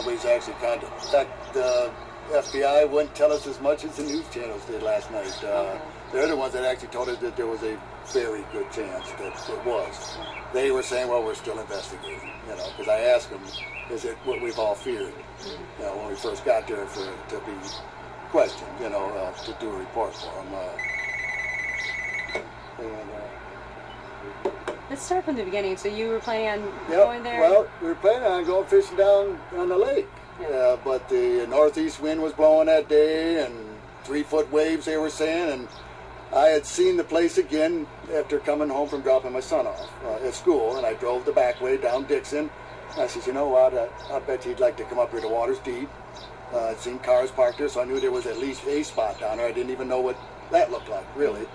nobody's actually contacted. In fact, the FBI wouldn't tell us as much as the news channels did last night. They're the ones that actually told us that there was a very good chance that it was. They were saying, well, we're still investigating, you know, because I asked them, is it what we've all feared, you know, when we first got there to be questioned, you know, to do a report for them. Let's start from the beginning. So you were planning on going there? Well, we were planning on going fishing down on the lake. Yeah. But the northeast wind was blowing that day, and 3-foot waves, they were saying, and I had seen the place again after coming home from dropping my son off at school, and I drove the back way down Dixon. I said, you know what, I bet you'd like to come up here. The water's deep. I'd seen cars parked there, so I knew there was at least a spot down there. I didn't even know what that looked like, really.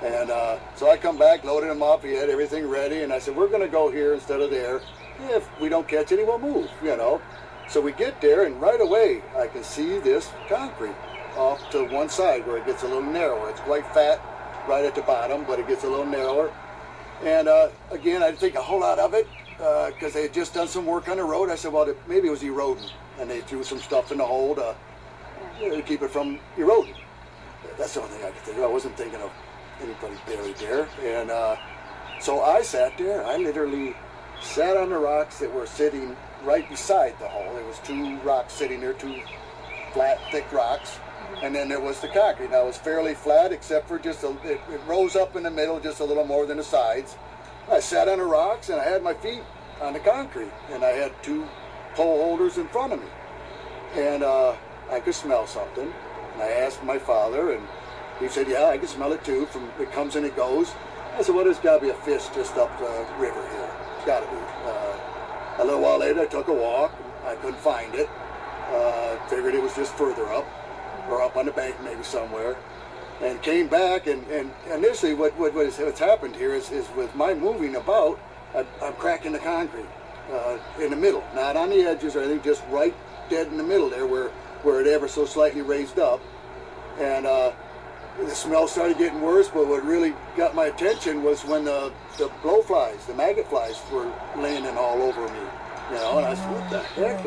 And so I come back, loaded him up, he had everything ready, and I said, we're going to go here instead of there. If we don't catch any, we'll move, you know. So we get there, and right away, I can see this concrete off to one side where it gets a little narrower. It's quite fat right at the bottom, but it gets a little narrower. And again, I didn't think a whole lot of it because they had just done some work on the road. I said, well, maybe it was eroding, and they threw some stuff in the hole to keep it from eroding. That's the only thing I could think of. I wasn't thinking of anybody buried there. And so I sat there. I literally sat on the rocks that were sitting right beside the hole. There was 2 rocks sitting there, 2 flat, thick rocks. And then there was the concrete. Now it was fairly flat except for just it rose up in the middle just a little more than the sides. I sat on the rocks and I had my feet on the concrete, and I had 2 pole holders in front of me. And I could smell something. And I asked my father, and he said, yeah, I can smell it too. From it comes and it goes. I said, well, there's got to be a fish just up the river here. It's got to be. A little while later, I took a walk. I couldn't find it. Figured it was just further up, or up on the bank maybe somewhere. And came back, and initially what's happened here is with my moving about, I'm cracking the concrete in the middle. Not on the edges or anything, just right dead in the middle there where it ever so slightly raised up. And the smell started getting worse, but what really got my attention was when the blowflies, the maggot flies, were landing all over me. You know, and I said, what the heck?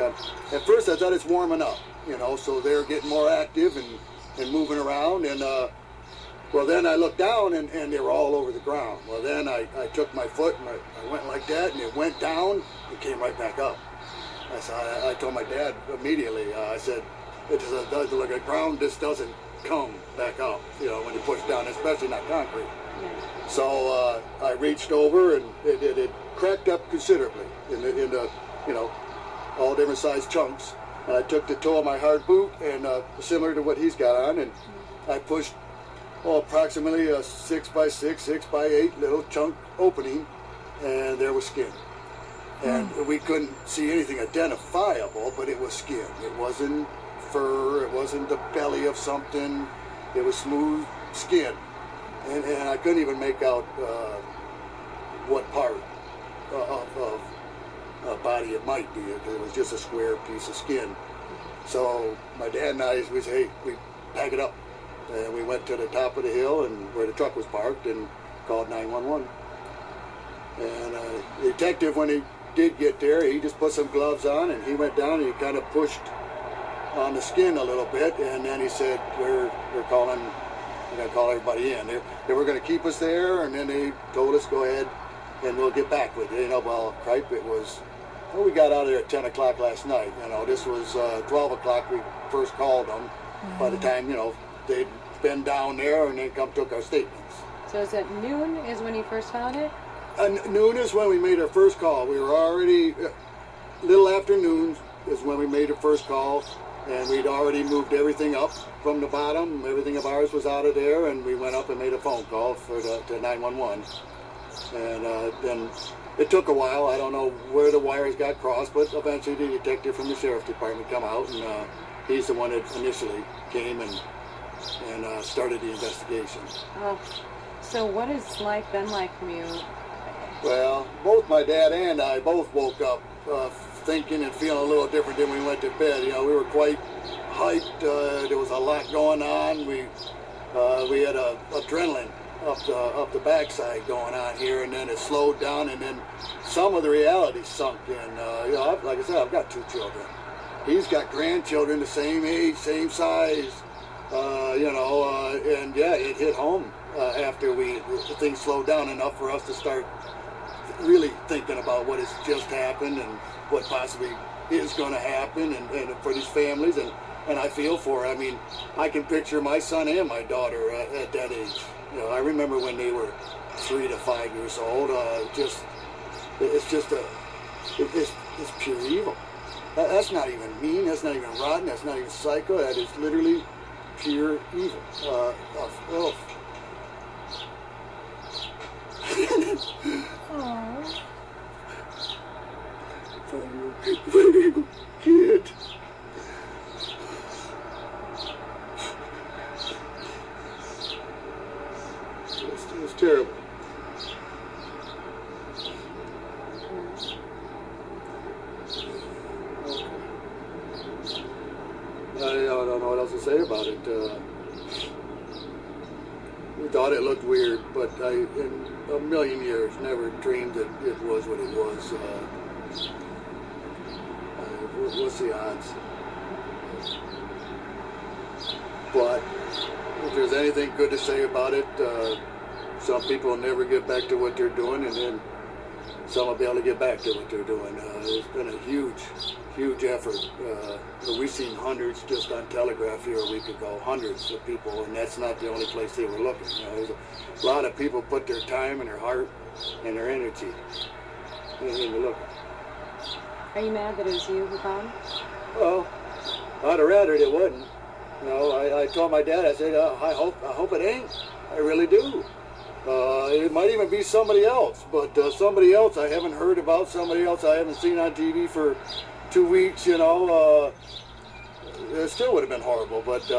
At first I thought it's warming up, you know, so they're getting more active and moving around. And well, then I looked down and they were all over the ground. Well, then I took my foot and I went like that, and it went down and came right back up. I told my dad immediately, I said, it does look like ground, this doesn't come back up, you know, when you push down, especially not concrete. Yeah. So I reached over, and it cracked up considerably into you know, all different size chunks. And I took the toe of my hard boot, and similar to what he's got on, and I pushed approximately a 6x6, 6x8 little chunk opening, and there was skin. And we couldn't see anything identifiable, but it was skin. It wasn't fur, it wasn't the belly of something, it was smooth skin. And I couldn't even make out what part of a body it might be, because it was just a square piece of skin. So my dad and I, we said, hey, we pack it up. And we went to the top of the hill and where the truck was parked and called 911. And the detective, when he did get there, he just put some gloves on and he went down and he kind of pushed on the skin a little bit, and then he said, we're going to call everybody in. They were going to keep us there, and then they told us, go ahead and we'll get back with you. You know, well, cripe, it was, well, we got out of there at 10 o'clock last night. You know, this was 12 o'clock we first called them. By the time, you know, they'd been down there and then took our statements. So is it noon is when you first found it? Noon is when we made our first call. We were already, little after noon is when we made our first call, and we'd already moved everything up from the bottom. Everything of ours was out of there, and we went up and made a phone call to 911. And then it took a while. I don't know where the wires got crossed, but eventually the detective from the sheriff's department come out, and he's the one that initially came and started the investigation. Oh, so what has life been like from you? Well, both my dad and I both woke up thinking and feeling a little different than we went to bed. You know, we were quite hyped. There was a lot going on. We had adrenaline up the backside going on here, and then it slowed down, and then some of the reality sunk in. You know, like I said, I've got 2 children, he's got grandchildren the same age, same size, you know, and yeah, it hit home after things slowed down enough for us to start really thinking about what has just happened and what possibly is going to happen, and for these families, and I feel for her. I mean, I can picture my son and my daughter at that age. You know, I remember when they were 3 to 5 years old. It's pure evil. That's not even mean. That's not even rotten. That's not even psycho. That is literally pure evil. Aww. For you, kid. It's terrible. I don't know what else to say about it. We thought it looked weird, but I, in a million years, never dreamed that it was what it was. What's the odds? But if there's anything good to say about it, some people will never get back to what they're doing, and then some will be able to get back to what they're doing. It's been a huge effort. We've seen hundreds just on Telegraph here a week ago, hundreds of people, and that's not the only place they were looking. You know, there's a lot of people put their time and their heart and their energy into looking. Are you mad that it was you who found? Well, I'd have rather it wasn't. You know, I told my dad, I said, I hope it ain't. I really do. It might even be somebody else, but somebody else I haven't heard about, somebody else I haven't seen on TV for 2 weeks, you know, it still would have been horrible, but